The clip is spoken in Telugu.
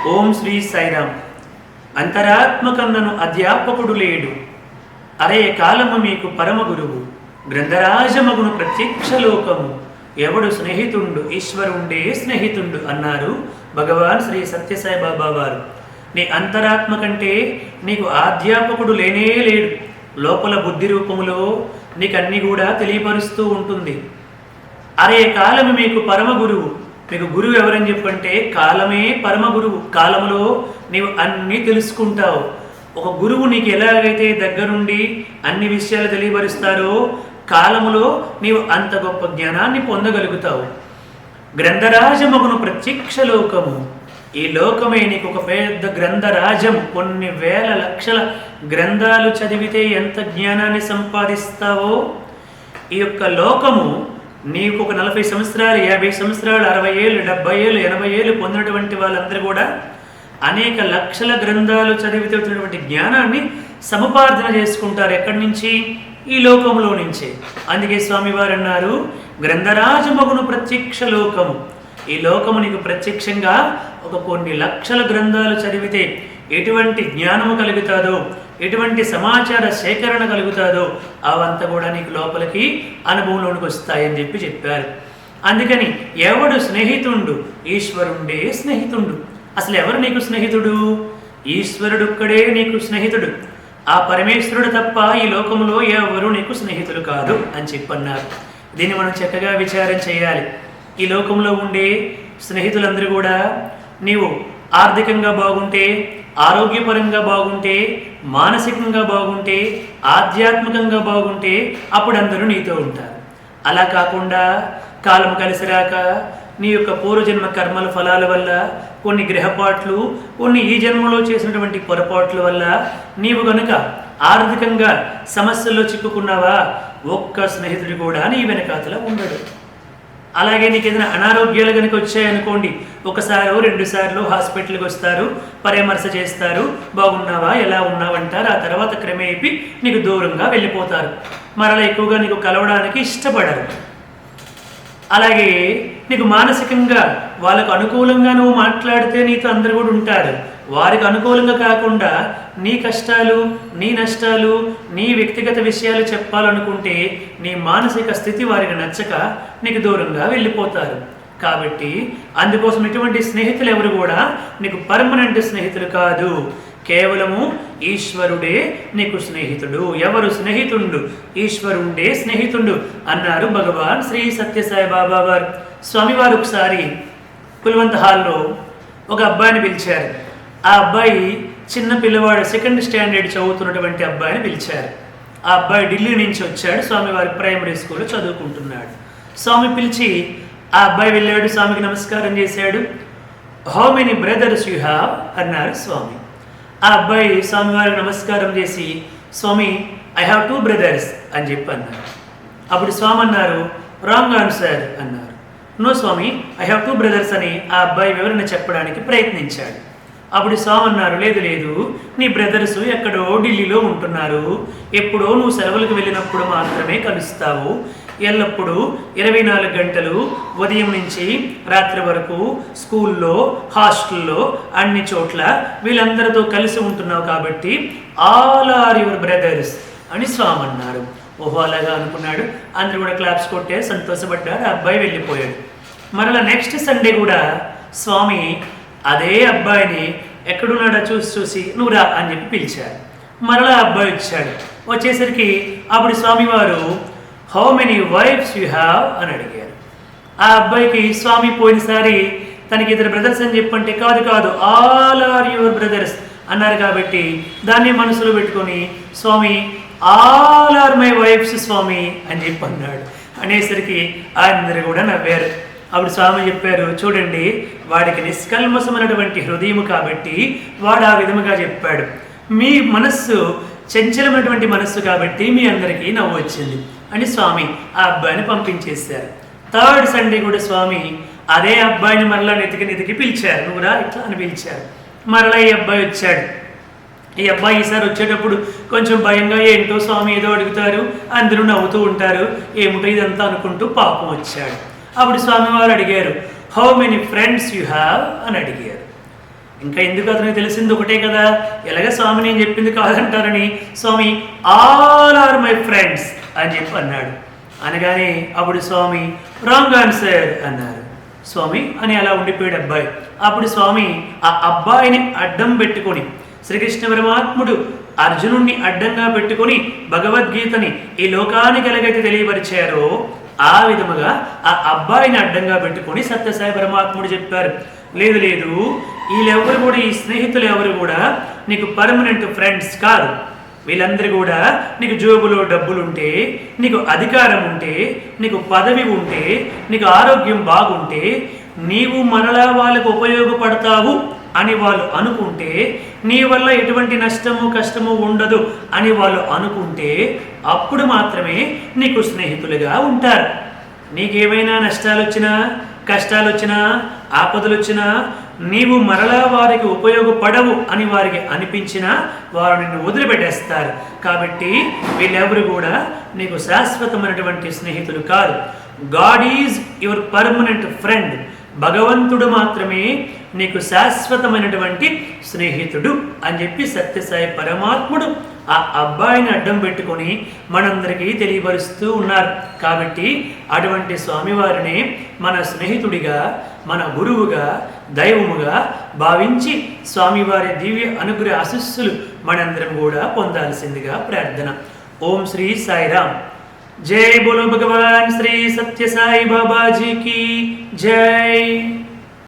ఓం శ్రీ సాయిరామ్. అంతరాత్మకన్నను అధ్యాపకుడు లేడు, అరే కాలము మీకు పరమ గురువు, గ్రంథరాజమగును ప్రత్యక్ష లోకము, ఎవడు స్నేహితుండు ఈశ్వరుండే స్నేహితుండు అన్నారు భగవాన్ శ్రీ సత్యసాయి బాబా వారు. నీ అంతరాత్మ కంటే నీకు అధ్యాపకుడు లేనే లేడు. లోపల బుద్ధి రూపములో నీకు అన్నీ కూడా తెలియపరుస్తూ ఉంటుంది. అరే కాలము మీకు పరమ గురువు, మీకు గురువు ఎవరని చెప్పంటే కాలమే పరమ గురువు. కాలములో నీవు అన్నీ తెలుసుకుంటావు. ఒక గురువు నీకు ఎలాగైతే దగ్గరుండి అన్ని విషయాలు తెలియపరుస్తారో కాలములో నీవు అంత గొప్ప జ్ఞానాన్ని పొందగలుగుతావు. గ్రంథరాజమగును ప్రత్యక్ష లోకము, ఈ లోకమే నీకు ఒక పెద్ద గ్రంథరాజం. కొన్ని వేల లక్షల గ్రంథాలు చదివితే ఎంత జ్ఞానాన్ని సంపాదిస్తావో, ఈ యొక్క లోకము నీకు ఒక 40 సంవత్సరాలు 50 సంవత్సరాలు 60 ఏళ్ళు 70 ఏళ్ళు 80 ఏళ్ళు పొందినటువంటి వాళ్ళందరూ కూడా అనేక లక్షల గ్రంథాలు చదివితే వచ్చినటువంటి జ్ఞానాన్ని సముపార్జన చేసుకుంటారు. ఎక్కడి నుంచి? ఈ లోకంలో నుంచే. అందుకే స్వామివారు అన్నారు, గ్రంథరాజమగును ప్రత్యక్ష లోకము. ఈ లోకము నీకు ప్రత్యక్షంగా ఒక కొన్ని లక్షల గ్రంథాలు చదివితే ఎటువంటి జ్ఞానము కలుగుతాదో, ఎటువంటి సమాచార సేకరణ కలుగుతాదో అవంతా కూడా నీకు లోపలికి అనుభవంలోనికి వస్తాయని చెప్పారు. అందుకని ఎవడు స్నేహితుండు ఈశ్వరుండే స్నేహితుండు. అసలు ఎవరు నీకు స్నేహితుడు? ఈశ్వరుడొక్కడే నీకు స్నేహితుడు. ఆ పరమేశ్వరుడు తప్ప ఈ లోకంలో ఎవరు నీకు స్నేహితులు కాదు అని చెప్పన్నారు. దీన్ని మనం చక్కగా విచారం చేయాలి. ఈ లోకంలో ఉండే స్నేహితులందరూ కూడా నీవు ఆర్థికంగా బాగుంటే, ఆరోగ్యపరంగా బాగుంటే, మానసికంగా బాగుంటే, ఆధ్యాత్మికంగా బాగుంటే అప్పుడు అందరూ నీతో ఉంటారు. అలా కాకుండా కాలం కలిసి రాక నీ యొక్క పూర్వజన్మ కర్మల ఫలాల వల్ల, కొన్ని గ్రహపాట్లు, కొన్ని ఈ జన్మలో చేసినటువంటి పొరపాట్ల వల్ల నీవు కనుక ఆర్థికంగా సమస్యల్లో చిక్కుకున్నావా, ఒక్క స్నేహితుడు కూడా నీ వెనకాతల ఉండడు. అలాగే నీకు ఏదైనా అనారోగ్యాలు కనుక వచ్చాయనుకోండి, ఒకసారి 2 సార్లు హాస్పిటల్కి వస్తారు, పరామర్శ చేస్తారు, బాగున్నావా ఎలా ఉన్నావంటారు. ఆ తర్వాత క్రమేపీ నీకు దూరంగా వెళ్ళిపోతారు. మరలా ఎక్కువగా నీకు కలవడానికి ఇష్టపడరు. అలాగే నీకు మానసికంగా వాళ్ళకు అనుకూలంగా నువ్వు మాట్లాడితే నీతో అందరూ కూడా ఉంటారు. వారికి అనుకూలంగా కాకుండా నీ కష్టాలు, నీ నష్టాలు, నీ వ్యక్తిగత విషయాలు చెప్పాలనుకుంటే నీ మానసిక స్థితి వారికి నచ్చక నీకు దూరంగా వెళ్ళిపోతారు. కాబట్టి అందుకోసం ఇటువంటి స్నేహితులు ఎవరు కూడా నీకు పర్మనెంట్ స్నేహితులు కాదు. కేవలము ఈశ్వరుడే నీకు స్నేహితుడు. ఎవరు స్నేహితుడు? ఈశ్వరుండే స్నేహితుడు అన్నారు భగవాన్ శ్రీ సత్యసాయి బాబా వారు. స్వామివారు ఒకసారి కుల్వంత్ హాల్లో ఒక అబ్బాయిని పిలిచారు. ఆ అబ్బాయి చిన్న పిల్లవాడు, 2nd స్టాండర్డ్ చదువుతున్నటువంటి అబ్బాయిని పిలిచారు. ఆ అబ్బాయి ఢిల్లీ నుంచి వచ్చాడు, స్వామివారి ప్రైమరీ స్కూల్లో చదువుకుంటున్నాడు. స్వామి పిలిచి ఆ అబ్బాయి వెళ్ళాడు, స్వామికి నమస్కారం చేశాడు. How many brothers you have అన్నారు స్వామి. ఆ అబ్బాయి స్వామివారికి నమస్కారం చేసి, స్వామి ఐ హ్యావ్ 2 బ్రదర్స్ అని చెప్పి అన్నారు. అప్పుడు స్వామి అన్నారు, రాంగ్ ఆన్సర్ అన్నారు. నో స్వామి, ఐ హ్యావ్ 2 బ్రదర్స్ అని ఆ అబ్బాయి వివరణ చెప్పడానికి ప్రయత్నించాడు. అప్పుడు స్వామి అన్నారు, లేదు లేదు, నీ బ్రదర్స్ ఎక్కడో ఢిల్లీలో ఉంటున్నారు. ఎప్పుడో నువ్వు సెలవులకు వెళ్ళినప్పుడు మాత్రమే కలుస్తావు. ఎల్లప్పుడూ 24 గంటలు ఉదయం నుంచి రాత్రి వరకు స్కూల్లో, హాస్టల్లో, అన్ని చోట్ల వీళ్ళందరితో కలిసి ఉంటున్నావు. కాబట్టి ఆల్ ఆర్ యువర్ బ్రదర్స్ అని స్వామి అన్నారు. ఓహో అలాగా అనుకున్నాడు. అందరూ కూడా క్లాప్స్ కొట్టే సంతోషపడ్డాడు. ఆ అబ్బాయి వెళ్ళిపోయాడు. మరలా నెక్స్ట్ సండే కూడా స్వామి అదే అబ్బాయిని ఎక్కడున్నాడో చూసి నువ్వు రా అని చెప్పి పిలిచాడు. మరలా అబ్బాయి వచ్చాడు. వచ్చేసరికి అప్పుడు స్వామివారు how many wives you have అని అడిగారు. ఆ అబ్బాయికి స్వామి పోయినసారి తనకి 2 బ్రదర్స్ అని చెప్పంటే కాదు ఆల్ ఆర్ యువర్ బ్రదర్స్ అన్నారు. కాబట్టి దాన్ని మనసులో పెట్టుకొని స్వామి ఆల్ ఆర్ మై వైఫ్స్ స్వామి అని చెప్పి అన్నాడు. అనేసరికి అందరూ కూడా నవ్వారు. అప్పుడు స్వామి చెప్పారు, చూడండి వాడికి నిష్కల్మసమైనటువంటి హృదయం కాబట్టి వాడు ఆ విధముగా చెప్పాడు. మీ మనస్సు చంచలమైనటువంటి మనస్సు కాబట్టి మీ అందరికీ నవ్వు వచ్చింది అని స్వామి ఆ అబ్బాయిని పంపించేశారు. 3rd సండే కూడా స్వామి అదే అబ్బాయిని మరలా నెతికి పిలిచారు. నువ్వురా ఇట్లా అని పిలిచారు. మరలా ఈ అబ్బాయి వచ్చాడు. ఈ అబ్బాయి ఈసారి వచ్చేటప్పుడు కొంచెం భయంగా, ఏంటో స్వామి ఏదో అడుగుతారు, అందరూ నవ్వుతూ ఉంటారు, ఏమిటో ఇదంతా అనుకుంటూ పాపం వచ్చాడు. అప్పుడు స్వామివారు అడిగారు, how many friends you have అని అడిగారు. ఇంకా ఎందుకు అతనికి తెలిసింది ఒకటే కదా, ఎలాగ స్వామి నేను చెప్పింది కాదంటారని, స్వామి ఆల్ ఆర్ మై ఫ్రెండ్స్ అని చెప్పి అన్నాడు. అనగానే అప్పుడు స్వామి రాంగ్ ఆన్సర్ అన్నారు. స్వామి అని అలా ఉండిపోయాడు అబ్బాయి. అప్పుడు స్వామి ఆ అబ్బాయిని అడ్డం పెట్టుకొని, శ్రీకృష్ణ పరమాత్ముడు అర్జునుడిని అడ్డంగా పెట్టుకొని భగవద్గీతని ఈ లోకానికి ఎలాగైతే తెలియపరిచారో ఆ విధముగా ఆ అబ్బాయిని అడ్డంగా పెట్టుకొని సత్యసాయి పరమాత్ముడు చెప్పారు, లేదు లేదు, వీళ్ళెవరు కూడా, ఈ స్నేహితులు ఎవరు కూడా నీకు పర్మనెంట్ ఫ్రెండ్స్ కాదు. వీళ్ళందరూ కూడా నీకు జోబులో డబ్బులుంటే, నీకు అధికారం ఉంటే, నీకు పదవి ఉంటే, నీకు ఆరోగ్యం బాగుంటే, నీవు మరలా వాళ్ళకు ఉపయోగపడతావు అని వాళ్ళు అనుకుంటే, నీ వల్ల ఎటువంటి నష్టము కష్టము ఉండదు అని వాళ్ళు అనుకుంటే, అప్పుడు మాత్రమే నీకు స్నేహితులుగా ఉంటారు. నీకేమైనా నష్టాలు వచ్చినా, కష్టాలు వచ్చినా, ఆపదలు వచ్చినా, నీవు మరలా వారికి ఉపయోగపడవు అని వారికి అనిపించినా వారు నిన్ను వదిలిపెట్టేస్తారు. కాబట్టి వీళ్ళెవరు కూడా నీకు శాశ్వతమైనటువంటి స్నేహితులు కాదు. God is your permanent friend. భగవంతుడు మాత్రమే నీకు శాశ్వతమైనటువంటి స్నేహితుడు అని చెప్పి సత్యసాయి పరమాత్ముడు ఆ అబ్బాయిని అడ్డం పెట్టుకొని మనందరికీ తెలియపరుస్తూ ఉన్నారు. కాబట్టి అటువంటి స్వామివారిని మన స్నేహితుడిగా, మన గురువుగా, దైవముగా భావించి స్వామివారి దివ్య అనుగ్రహ ఆశీస్సులు మనందరం కూడా పొందాల్సిందిగా ప్రార్థన. ఓం శ్రీ సాయిరామ్. जय बोलो भगवान श्री सत्य साई बाबा जी की जय।